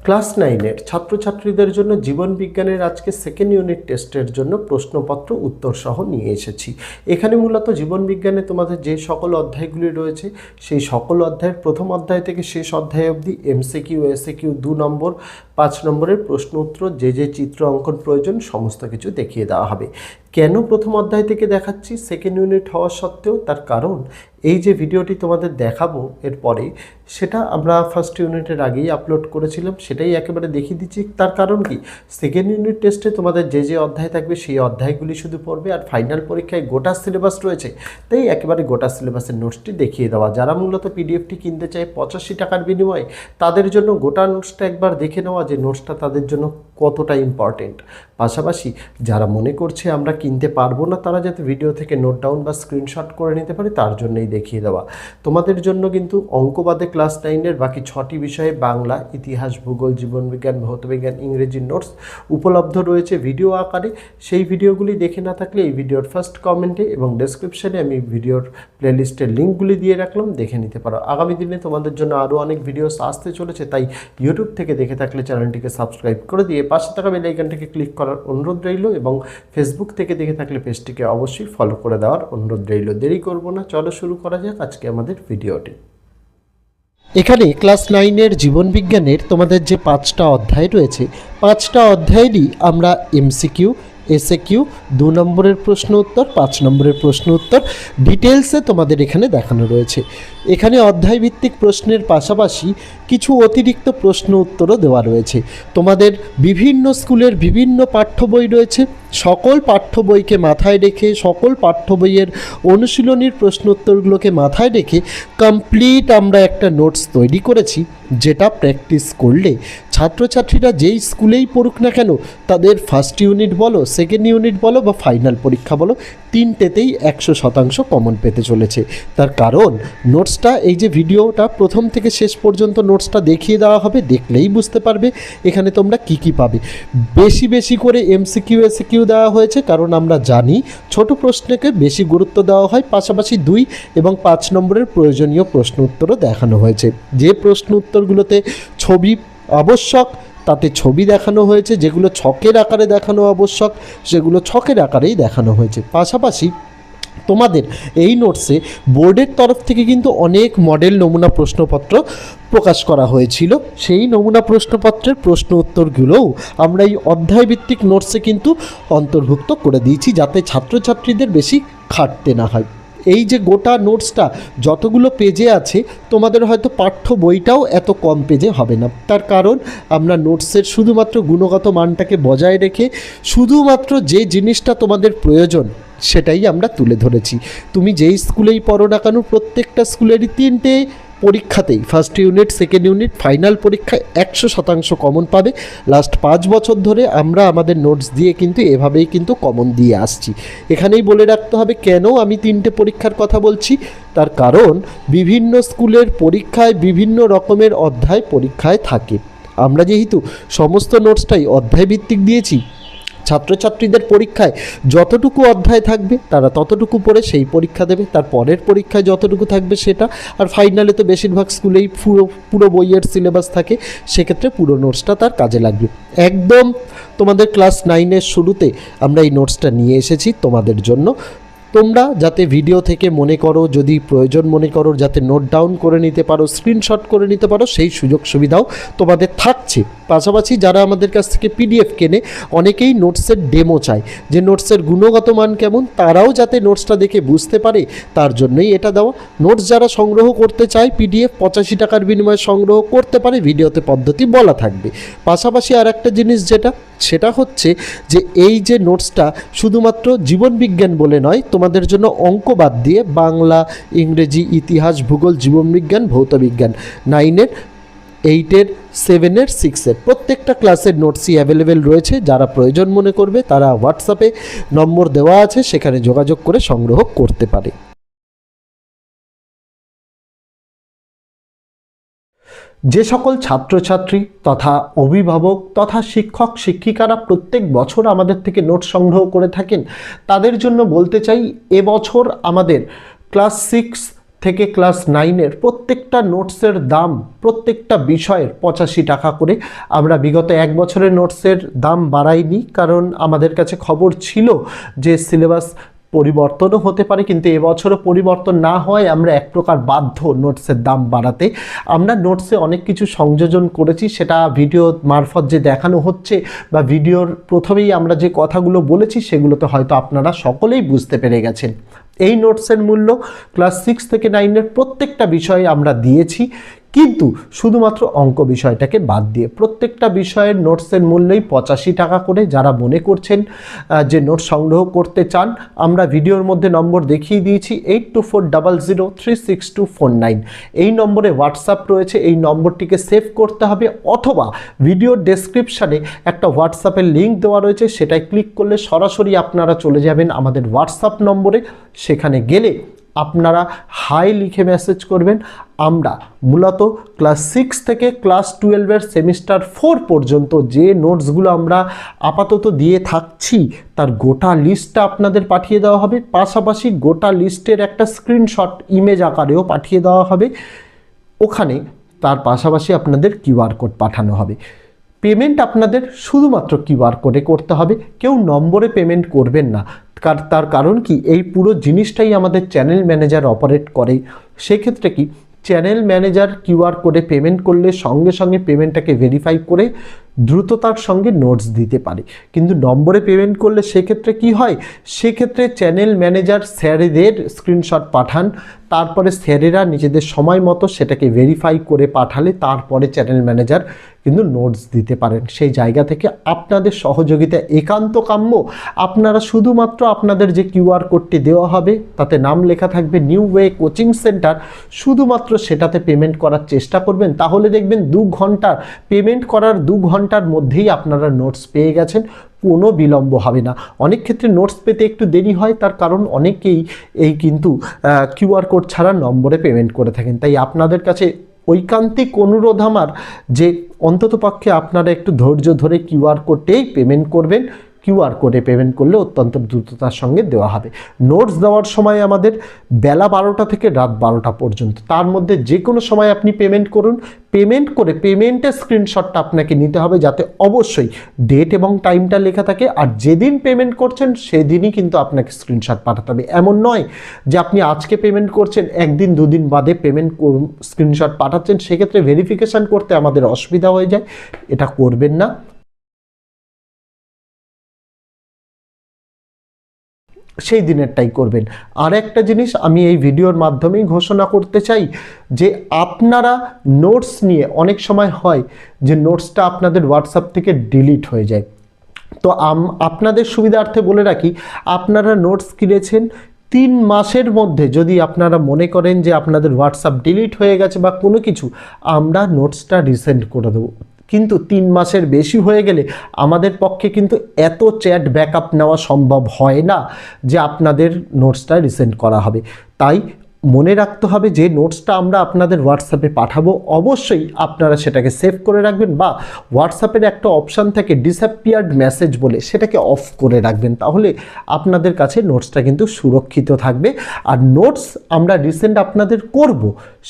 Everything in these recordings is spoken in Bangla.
ক্লাস 9-এর ছাত্রছাত্রীদের জন্য জীবন বিজ্ঞানের আজকে সেকেন্ড ইউনিট টেস্টের জন্য প্রশ্নপত্র উত্তর সহ নিয়ে এসেছি। এখানে মূলত জীবন বিজ্ঞানে তোমাদের যে সকল অধ্যায়গুলি রয়েছে সেই সকল অধ্যায়ের প্রথম অধ্যায় থেকে শেষ অধ্যায় অবধি এমসিকিউ, এসিকিউ 2 নম্বর, 5 নম্বরের প্রশ্ন উত্তর, যে চিত্র অঙ্কন প্রয়োজন সমস্ত কিছু দেখিয়ে দেওয়া হবে। কেন প্রথম অধ্যায় থেকে দেখাচ্ছি সেকেন্ড ইউনিট হওয়া সত্ত্বেও? তার কারণ এই যে ভিডিওটি তোমাদের দেখাবো এরপরে, সেটা আমরা ফার্স্ট ইউনিটের আগেই আপলোড করেছিলাম, সেটাই একেবারে দেখিয়ে দিচ্ছি। তার কারণ কি, সেকেন্ড ইউনিট টেস্টে তোমাদের যে অধ্যায় থাকবে সেই অধ্যায়গুলি শুধু পড়বে, আর ফাইনাল পরীক্ষায় গোটা সিলেবাস রয়েছে, তাই একেবারে গোটা সিলেবাসের নোটসটি দেখিয়ে দেওয়া। যারা মূলত পিডিএফটি কিনতে চায় 85 টাকার বিনিময়ে, তাদের জন্য গোটা নোটসটা একবার দেখে নেওয়া যে নোটসটা তাদের জন্য কতটা ইম্পর্টেন্ট। পাশাপাশি যারা মনে করছে আমরা কিনতে পারবো না, তারা যাতে ভিডিও থেকে নোট ডাউন বা স্ক্রিনশট করে নিতে পারে তার জন্যই দেখিয়ে দেওয়া। তোমাদের জন্য কিন্তু অঙ্কবাদে ক্লাস 9-এর বাকি 6টি বিষয়ে বাংলা, ইতিহাস, ভূগোল, জীবনবিজ্ঞান, ভৌতবিজ্ঞান, ইংরেজির নোটস উপলব্ধ রয়েছে ভিডিও আকারে। সেই ভিডিওগুলি দেখে না থাকলে এই ভিডিওর ফার্স্ট কমেন্টে এবং ডেসক্রিপশানে আমি ভিডিওর প্লেলিস্টের লিঙ্কগুলি দিয়ে রাখলাম, দেখে নিতে পারো। আগামী দিনে তোমাদের জন্য আরও অনেক ভিডিওস আসতে চলেছে, তাই ইউটিউব থেকে দেখে থাকলে চ্যানেলটিকে সাবস্ক্রাইব করে দিয়ে পাশে থাকা বেল আইকনটিকে ক্লিক করার অনুরোধ রইল, এবং ফেসবুক থেকে দেখে থাকলে পেজটিকে অবশ্যই ফলো করে দেওয়ার অনুরোধ রইল। দেরি করব না, চলো শুরু করা যাক আজকে আমাদের ভিডিওটি। এখানে ক্লাস 9-এর জীবনবিজ্ঞানের তোমাদের যে 5টা অধ্যায় রয়েছে, 5টা অধ্যায়েরই আমরা এমসিকিউ, এসএকিউ, 2 নম্বরের প্রশ্ন উত্তর, 5 নম্বরের প্রশ্ন উত্তর ডিটেলসে তোমাদের এখানে দেখানো রয়েছে। এখানে অধ্যায়ভিত্তিক প্রশ্নের পাশাপাশি কিছু অতিরিক্ত প্রশ্ন উত্তরও দেওয়া রয়েছে। তোমাদের বিভিন্ন স্কুলের বিভিন্ন পাঠ্য বই রয়েছে, সকল পাঠ্য বইকে মাথায় রেখে, সকল পাঠ্য বইয়ের অনুশীলনীর প্রশ্ন উত্তরগুলোকে মাথায় রেখে কমপ্লিট আমরা একটা নোটস তৈরি করেছি, যেটা প্র্যাকটিস করলে ছাত্রছাত্রীরা যেই স্কুলেই পড়ুক না কেন, তাদের ফার্স্ট ইউনিট বলো, সেকেন্ড ইউনিট বলো বা ফাইনাল পরীক্ষা বলো, 3টেতেই 100% কমন পেতে চলেছে। তার কারণ নোটসটা, এই যে ভিডিওটা প্রথম থেকে শেষ পর্যন্ত নোটসটা দেখিয়ে দেওয়া হবে, দেখলেই বুঝতে পারবে এখানে তোমরা কি পাবে। বেশি বেশি করে এমসিকিউ, এসিকিউ দেওয়া হয়েছে, কারণ আমরা জানি ছোট প্রশ্নকে বেশি গুরুত্ব দেওয়া হয়। পাশাপাশি 2 এবং 5 নম্বরের প্রয়োজনীয় প্রশ্ন উত্তরও দেখানো হয়েছে। যে প্রশ্ন উত্তরগুলোতে ছবি আবশ্যক তাতে ছবি দেখানো হয়েছে, যেগুলো ছকের আকারে দেখানো আবশ্যক সেগুলো ছকের আকারেই দেখানো হয়েছে। পাশাপাশি তোমাদের এই নোটসে বোর্ডের তরফ থেকে কিন্তু অনেক মডেল নমুনা প্রশ্নপত্র প্রকাশ করা হয়েছিল। সেই নমুনা প্রশ্নপত্রের প্রশ্ন উত্তরগুলোও আমরা এই অধ্যায়ভিত্তিক নোটসে কিন্তু অন্তর্ভুক্ত করে দিয়েছি, যাতে ছাত্রছাত্রীদের বেশি খাটতে না হয়। এই যে গোটা নোটসটা যতগুলো পেজে আছে, তোমাদের হয়তো পাঠ্য বইটাও এত কম পেজে হবে না। তার কারণ আমরা নোটসের শুধুমাত্র গুণগত মানটাকে বজায় রেখে শুধুমাত্র যে জিনিসটা তোমাদের প্রয়োজন সেটাই আমরা তুলে ধরেছি। তুমি যেই স্কুলেই পড়ো না কেন, প্রত্যেকটা স্কুলেরই 3টে পরীক্ষাতেই, first unit, second unit, final পরীক্ষায় 100% কমন পাবে। লাস্ট 5 বছর ধরে আমরা আমাদের নোটস দিয়ে কিন্তু এভাবেই কিন্তু কমন দিয়ে আসছি। এখানেই বলে রাখতে হবে কেন আমি 3টে পরীক্ষার কথা বলছি। তার কারণ বিভিন্ন স্কুলের পরীক্ষায় বিভিন্ন রকমের অধ্যায় পরীক্ষায় থাকে। আমরা যেহেতু সমস্ত নোটসটাই অধ্যায়ভিত্তিক দিয়েছি, ছাত্রছাত্রীদের পরীক্ষায় যতটুকু অধ্যায় থাকবে তারা ততটুকু পড়ে সেই পরীক্ষা দেবে, তার পরের পরীক্ষায় যতটুকু থাকবে সেটা, আর ফাইনালে তো বেশিরভাগ স্কুলেই পুরো বইয়ের সিলেবাস থাকে, সেক্ষেত্রে পুরো নোটসটা তার কাজে লাগবে। একদম তোমাদের ক্লাস 9-এর শুরুতে আমরা এই নোটসটা নিয়ে এসেছি তোমাদের জন্য। তোমরা যাতে ভিডিও থেকে মনে করো, যদি প্রয়োজন মনে করো যাতে নোট ডাউন করে নিতে পারো, স্ক্রিনশট করে নিতে পারো, সেই সুযোগ সুবিধাও তোমাদের থাকছে। পাশাপাশি যারা আমাদের কাছ থেকে পিডিএফ কেনে, অনেকেই নোটসের ডেমো চায়, যে নোটসের গুণগত মান কেমন, তারাও যাতে নোটসটা দেখে বুঝতে পারে তার জন্যই এটা দেওয়া। নোটস যারা সংগ্রহ করতে চায় পিডিএফ 85 টাকার বিনিময়ে সংগ্রহ করতে পারে, ভিডিওতে পদ্ধতি বলা থাকবে। পাশাপাশি আর একটা জিনিস সেটা হচ্ছে যে এই যে নোটসটা শুধুমাত্র জীবনবিজ্ঞান বলে নয়, তোমাদের জন্য অঙ্ক বাদ দিয়ে বাংলা, ইংরেজি, ইতিহাস, ভূগোল, জীবনবিজ্ঞান, ভৌতবিজ্ঞান 9-এর, 8-এর, 7-এর, 6-এর প্রত্যেকটা ক্লাসের নোটসই অ্যাভেলেবেল রয়েছে। যারা প্রয়োজন মনে করবে তারা হোয়াটসঅ্যাপে নম্বর দেওয়া আছে, সেখানে যোগাযোগ করে সংগ্রহ করতে পারে। যে সকল ছাত্রছাত্রী তথা অভিভাবক তথা শিক্ষক শিক্ষিকারা প্রত্যেক বছর আমাদের থেকে নোট সংগ্রহ করে থাকেন, তাদের জন্য বলতে চাই এবছর আমাদের ক্লাস 6 থেকে ক্লাস 9-এর প্রত্যেকটা নোটসের দাম প্রত্যেকটা বিষয়ের 85 টাকা করে। আমরা বিগত 1 বছরের নোটসের দাম বাড়াইনি, কারণ আমাদের কাছে খবর ছিল যে সিলেবাস পরিবর্তনও হতে পারে, কিন্তু এবছরও পরিবর্তন না হয় আমরা এক প্রকার বাধ্য নোটসের দাম বাড়াতে। আমরা নোটসে অনেক কিছু সংযোজন করেছি, সেটা ভিডিও মারফত যে দেখানো হচ্ছে বা ভিডিওর প্রথমেই আমরা যে কথাগুলো বলেছি সেগুলোতে হয়তো আপনারা সকলেই বুঝতে পেরে গেছেন। এই নোটসের মূল্য ক্লাস 6 থেকে 9-এর প্রত্যেকটা বিষয়ে আমরা দিয়েছি, কিন্তু শুধুমাত্র অঙ্ক বিষয়টাকে বাদ দিয়ে প্রত্যেকটা বিষয়ের নোটসের মূল্যই 85 টাকা করে। যারা মনে করছেন যে নোট সংগ্রহ করতে চান, আমরা ভিডিওর মধ্যে নম্বর দেখিয়ে দিয়েছি 8240036249। এই নম্বরে হোয়াটসঅ্যাপ রয়েছে, এই নম্বরটিকে সেভ করতে হবে, অথবা ভিডিওর ডেসক্রিপশানে একটা হোয়াটসঅ্যাপের লিঙ্ক দেওয়া রয়েছে, সেটাই ক্লিক করলে সরাসরি আপনারা চলে যাবেন আমাদের হোয়াটসঅ্যাপ নম্বরে। সেখানে গেলে আপনারা হাই লিখে মেসেজ করবেন। আমরা মূলত ক্লাস 6 থেকে ক্লাস 12-এর সেমিস্টার 4 পর্যন্ত যে নোটসগুলো আমরা আপাতত দিয়ে থাকছি তার গোটা লিস্টটা আপনাদের পাঠিয়ে দেওয়া হবে, পাশাপাশি গোটা লিস্টের একটা স্ক্রিনশট ইমেজ আকারেও পাঠিয়ে দেওয়া হবে। ওখানে তার পাশাপাশি আপনাদের কিউআর কোড পাঠানো হবে। পেমেন্ট আপনাদের শুধুমাত্র কিউআর কোডে করতে হবে, কেউ নম্বরে পেমেন্ট করবেন না। তার কারণ কি, এই পুরো জিনিসটাই আমাদের চ্যানেল ম্যানেজার অপারেট করে। সেক্ষেত্রে কি, চ্যানেল ম্যানেজার কিউআর কোডে পেমেন্ট করলে সঙ্গে সঙ্গে পেমেন্টটাকে ভেরিফাই করে দ্রুততার সঙ্গে নোটস দিতে পারে। কিন্তু নম্বরে পেমেন্ট করলে সেক্ষেত্রে কি হয়, সেক্ষেত্রে চ্যানেল ম্যানেজার স্যারেদের স্ক্রিনশট পাঠান, তারপরে স্যারেরা নিজেদের সময় মতো সেটাকে ভেরিফাই করে পাঠালে তারপরে চ্যানেল ম্যানেজার কিন্তু নোটস দিতে পারেন। সেই জায়গা থেকে আপনাদের সহযোগিতা একান্ত কাম্য। আপনারা শুধুমাত্র আপনাদের যে কিউআর কোডটি দেওয়া হবে তাতে নাম লেখা থাকবে নিউ ওয়ে কোচিং সেন্টার, শুধুমাত্র সেটাতে পেমেন্ট করার চেষ্টা করবেন। তাহলে দেখবেন 2 ঘন্টার পেমেন্ট করার 2 ঘন্টার মধ্যেই আপনারা নোটস পেয়ে গেছেন, কোনো বিলম্ব হবে না। অনেক ক্ষেত্রে নোটস পেতে একটু দেরি হয়, তার কারণ অনেকেই এই কিন্তু কিউআর কোড ছাড়া নম্বরে পেমেন্ট করে থাকেন। তাই আপনাদের কাছে ঐকান্তিক অনুরোধ আমার যে অন্ততপক্ষে আপনারা একটু ধৈর্য ধরে কিউআর কোডেই পেমেন্ট করবেন। কিউআর কোডে পেমেন্ট করলে অত্যন্ত দ্রুততার সঙ্গে দেওয়া হবে। নোটস দেওয়ার সময় আমাদের বেলা 12টা থেকে রাত 12টা পর্যন্ত, তার মধ্যে যে কোনো সময় আপনি পেমেন্ট করুন। পেমেন্ট করে পেমেন্টের স্ক্রিনশটটা আপনাকে নিতে হবে, যাতে অবশ্যই ডেট এবং টাইমটা লেখা থাকে। আর যেদিন পেমেন্ট করছেন সেদিনই কিন্তু আপনাকে স্ক্রিনশট পাঠাতে হবে। এমন নয় যে আপনি আজকে পেমেন্ট করছেন, একদিন 2 দিন বাদে পেমেন্ট স্ক্রিনশট পাঠাচ্ছেন, সেক্ষেত্রে ভেরিফিকেশান করতে আমাদের অসুবিধা হয়ে যায়। এটা করবেন না। সেই দিনেরটাই করবেন। আর একটা জিনিস আমি এই ভিডিওর মাধ্যমেই ঘোষণা করতে চাই যে আপনারা নোটস নিয়ে অনেক সময় হয় যে নোটসটা আপনাদের হোয়াটসঅ্যাপ থেকে ডিলিট হয়ে যায়। তো আপনাদের সুবিধার্থে বলে রাখি, আপনারা নোটস কিনেছেন 3 মাসের মধ্যে যদি আপনারা মনে করেন যে আপনাদের হোয়াটসঅ্যাপ ডিলিট হয়ে গেছে বা কোনো কিছু, আমরা নোটসটা রিসেন্ড করে দেবো। কিন্তু 3 মাসের বেশি হয়ে গেলে আমাদের পক্ষে কিন্তু এত চ্যাট ব্যাকআপ নেওয়া সম্ভব হয় না যে আপনাদের নোটসটা রিসেন্ড করা হবে। তাই মনে রাখতে হবে যে নোটসটা আমরা আপনাদের হোয়াটসঅ্যাপে পাঠাবো, অবশ্যই আপনারা সেটাকে সেভ করে রাখবেন, বা হোয়াটসঅ্যাপের একটা অপশান থাকে ডিসঅ্যাপিয়ার্ড মেসেজ বলে, সেটাকে অফ করে রাখবেন। তাহলে আপনাদের কাছে নোটসটা কিন্তু সুরক্ষিত থাকবে। আর নোটস আমরা রিসেন্ড আপনাদের করব,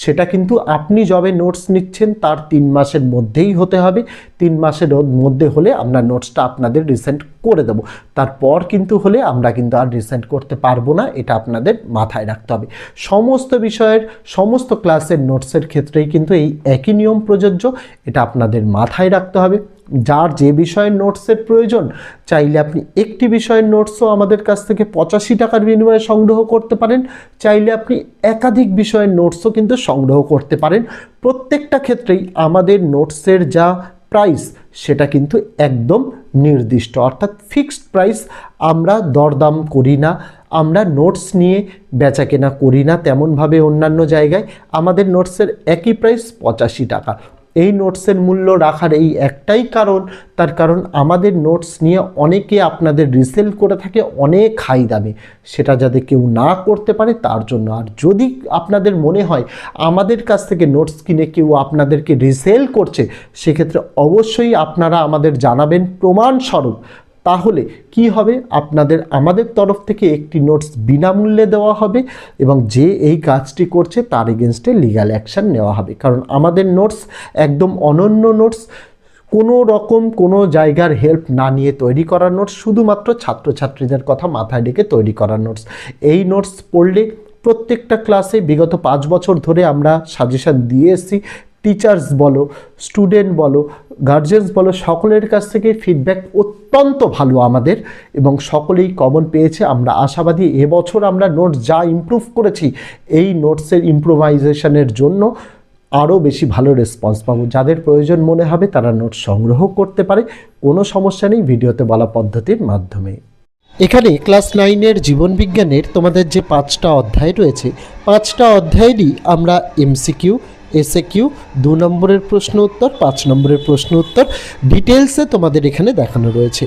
সেটা কিন্তু আপনি যবে নোটস নিচ্ছেন তার 3 মাসের মধ্যেই হতে হবে। 3 মাসের মধ্যে হলে আমরা নোটসটা আপনাদের রিসেন্ড করে দেব। তারপর কিন্তু হলে আমরা কিন্তু আর রিসেন্ড করতে পারবো না, এটা আপনাদের মাথায় রাখতে হবে। সমস্ত বিষয়ের সমস্ত ক্লাসের নোটসের ক্ষেত্রেই কিন্তু এই একই নিয়ম প্রযোজ্য, এটা আপনাদের মাথায় রাখতে হবে। যার যে বিষয়ের নোটসের প্রয়োজন, চাইলে আপনি একটি বিষয়ের নোটসও আমাদের কাছ থেকে 85 টাকার বিনিময়ে সংগ্রহ করতে পারেন, চাইলে আপনি একাধিক বিষয়ের নোটসও কিন্তু সংগ্রহ করতে পারেন। প্রত্যেকটা ক্ষেত্রেই আমাদের নোটসের যা প্রাইস সেটা কিন্তু একদম নির্দিষ্ট, অর্থাৎ ফিক্সড প্রাইস। আমরা দরদাম করি না, আমরা নোটস নিয়ে বেচা কেনা করি না তেমনভাবে অন্যান্য জায়গায়। আমাদের নোটসের একই প্রাইস 85 টাকা। এই নোটসের মূল্য রাখার এই একটাই কারণ, তার কারণ আমাদের নোটস নিয়ে অনেকে আপনাদের রিসেল করে থাকে অনেক হাই দামে, সেটা যাতে কেউ না করতে পারে তার জন্য। আর যদি আপনাদের মনে হয় আমাদের কাছ থেকে নোটস কিনে কেউ আপনাদেরকে রিসেল করছে, সেক্ষেত্রে অবশ্যই আপনারা আমাদের জানাবেন প্রমাণস্বরূপ তাহলে কি হবে, আপনাদের আমাদের তরফ থেকে একটি নোটস বিনামূল্যে দেওয়া হবে এবং যে এই কাজটি করছে তার এগেনস্টে লিগ্যাল অ্যাকশান নেওয়া হবে। কারণ আমাদের নোটস একদম অনন্য নোটস, কোনো রকম কোনো জায়গার হেল্প না নিয়ে তৈরি করা নোটস, শুধুমাত্র ছাত্রছাত্রীদের কথা মাথায় রেখে তৈরি করা নোটস। এই নোটস পড়লে প্রত্যেকটা ক্লাসে বিগত 5 বছর ধরে আমরা সাজেশান দিয়ে এসেছি। টিচার্স বলো, স্টুডেন্ট বলো, গার্জেন্স বলো, সকলের কাছ থেকে ফিডব্যাক অত্যন্ত ভালো আমাদের এবং সকলেই কমন পেয়েছে। আমরা আশাবাদী এবছর আমরা নোটস যা ইমপ্রুভ করেছি, এই নোটসের ইমপ্রোভাইজেশনের জন্য আরও বেশি ভালো রেসপন্স পাবো। যাদের প্রয়োজন মনে হবে তারা নোটস সংগ্রহ করতে পারে, কোনো সমস্যা নেই ভিডিওতে বলা পদ্ধতির মাধ্যমে। এখানে ক্লাস 9-এর জীবনবিজ্ঞানের তোমাদের যে 5টা অধ্যায় রয়েছে, 5টা অধ্যায়েরই আমরা এমসিকিউ, এসএকিউ, 2 নম্বরের প্রশ্ন উত্তর, 5 নম্বরের প্রশ্ন উত্তর ডিটেলসে তোমাদের এখানে দেখানো রয়েছে।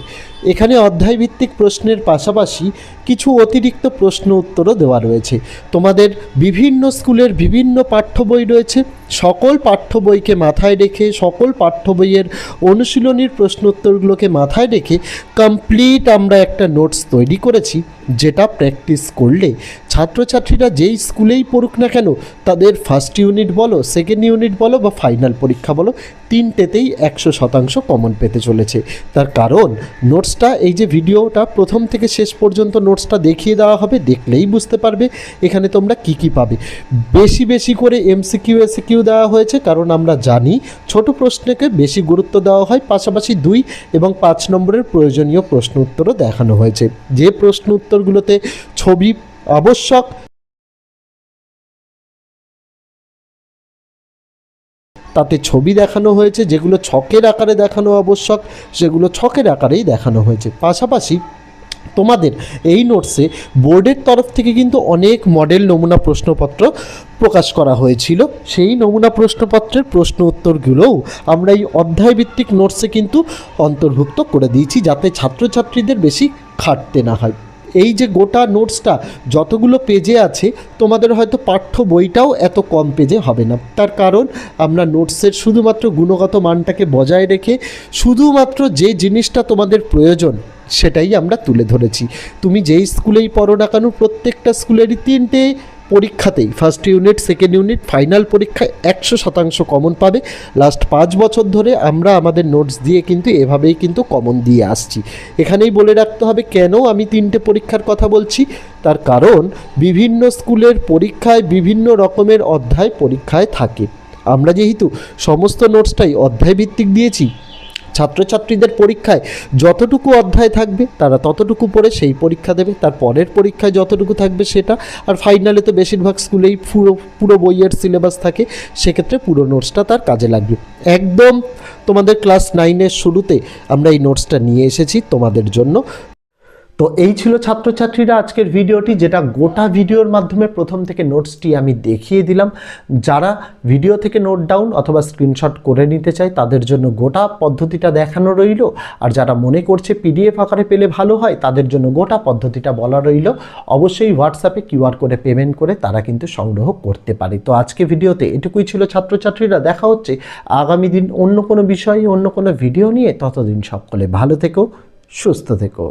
এখানে অধ্যায়ভিত্তিক প্রশ্নের পাশাপাশি কিছু অতিরিক্ত প্রশ্ন উত্তরও দেওয়া রয়েছে। তোমাদের বিভিন্ন স্কুলের বিভিন্ন পাঠ্য বই রয়েছে, সকল পাঠ্য বইকে মাথায় রেখে, সকল পাঠ্য বইয়ের অনুশীলনীর প্রশ্ন উত্তরগুলোকে মাথায় রেখে কমপ্লিট আমরা একটা নোটস তৈরি করেছি, যেটা প্র্যাকটিস করলে ছাত্রছাত্রীরা যেই স্কুলেই পড়ুক না কেন, তাদের ফার্স্ট ইউনিট বলো, সেকেন্ড ইউনিট বলো বা ফাইনাল পরীক্ষা বলো, 3টেতেই 100% কমন পেতে চলেছে। তার কারণ নোটসটা, এই যে ভিডিওটা প্রথম থেকে শেষ পর্যন্ত নোটসটা দেখিয়ে দেওয়া হবে, দেখলেই বুঝতে পারবে এখানে তোমরা কি কি পাবে। বেশি বেশি করে এমসিকিউ, এসিকিউ দেওয়া হয়েছে, কারণ আমরা জানি ছোট প্রশ্নকে বেশি গুরুত্ব দেওয়া হয়। পাশাপাশি 2 এবং 5 নম্বরের প্রয়োজনীয় প্রশ্ন উত্তরও দেখানো হয়েছে। যে প্রশ্ন উত্তরগুলোতে ছবি আবশ্যক, তাতে ছবি দেখানো হয়েছে। যেগুলো ছকের আকারে দেখানো আবশ্যক, সেগুলো ছকের আকারেই দেখানো হয়েছে। পাশাপাশি তোমাদের এই নোটসে বোর্ডের তরফ থেকে কিন্তু অনেক মডেল নমুনা প্রশ্নপত্র প্রকাশ করা হয়েছিল। সেই নমুনা প্রশ্নপত্রের প্রশ্ন উত্তরগুলোও আমরা এই অধ্যায়ভিত্তিক নোটসে কিন্তু অন্তর্ভুক্ত করে দিয়েছি, যাতে ছাত্রছাত্রীদের বেশি খাটতে না হয়। এই যে গোটা নোটসটা যতগুলো পেজে আছে, তোমাদের হয়তো পাঠ্য বইটাও এত কম পেজে হবে না। তার কারণ আমরা নোটসের শুধুমাত্র গুণগত মানটাকে বজায় রেখে শুধুমাত্র যে জিনিসটা তোমাদের প্রয়োজন সেটাই আমরা তুলে ধরেছি। তুমি যেই স্কুলেই পড়ো না কেন, প্রত্যেকটা স্কুলেরই 3টে পরীক্ষাতেই, first unit, second unit, final পরীক্ষায় 100% কমন পাবে। লাস্ট 5 বছর ধরে আমরা আমাদের নোটস দিয়ে কিন্তু এভাবেই কিন্তু কমন দিয়ে আসছি। এখানেই বলে রাখতে হবে কেন আমি 3টে পরীক্ষার কথা বলছি। তার কারণ বিভিন্ন স্কুলের পরীক্ষায় বিভিন্ন রকমের অধ্যায় পরীক্ষায় থাকে। আমরা যেহেতু সমস্ত নোটসটাই অধ্যায়ভিত্তিক দিয়েছি, ছাত্রছাত্রীদের পরীক্ষায় যতটুকু অধ্যায় থাকবে তারা ততটুকু পড়ে সেই পরীক্ষা দেবে, তার পরের পরীক্ষায় যতটুকু থাকবে সেটা, আর ফাইনালে তো বেশিরভাগ স্কুলেই পুরো বইয়ের সিলেবাস থাকে, সেক্ষেত্রে পুরো নোটসটা তার কাজে লাগবে। একদম তোমাদের ক্লাস 9-এর শুরুতে আমরা এই নোটসটা নিয়ে এসেছি তোমাদের জন্য। তো এই ছিল ছাত্রছাত্রীরা আজকের ভিডিওটি, যেটা গোটা ভিডিওর মাধ্যমে প্রথম থেকে নোটসটি আমি দেখিয়ে দিলাম। যারা ভিডিও থেকে নোট ডাউন অথবা স্ক্রিনশট করে নিতে চায় তাদের জন্য গোটা পদ্ধতিটা দেখানো রইল, আর যারা মনে করছে পিডিএফ আকারে পেলে ভালো হয় তাদের জন্য গোটা পদ্ধতিটা বলা রইল। অবশ্যই হোয়াটসঅ্যাপে QR কোডে পেমেন্ট করে তারা কিন্তু সংগ্রহ করতে পারে। তো আজকে ভিডিওতে এটুকুই ছিল ছাত্রছাত্রীরা। দেখা হচ্ছে আগামী দিন অন্য কোনো বিষয়ে, অন্য কোনো ভিডিও নিয়ে। ততদিন সকলে ভালো থেকো, সুস্থ থেকো।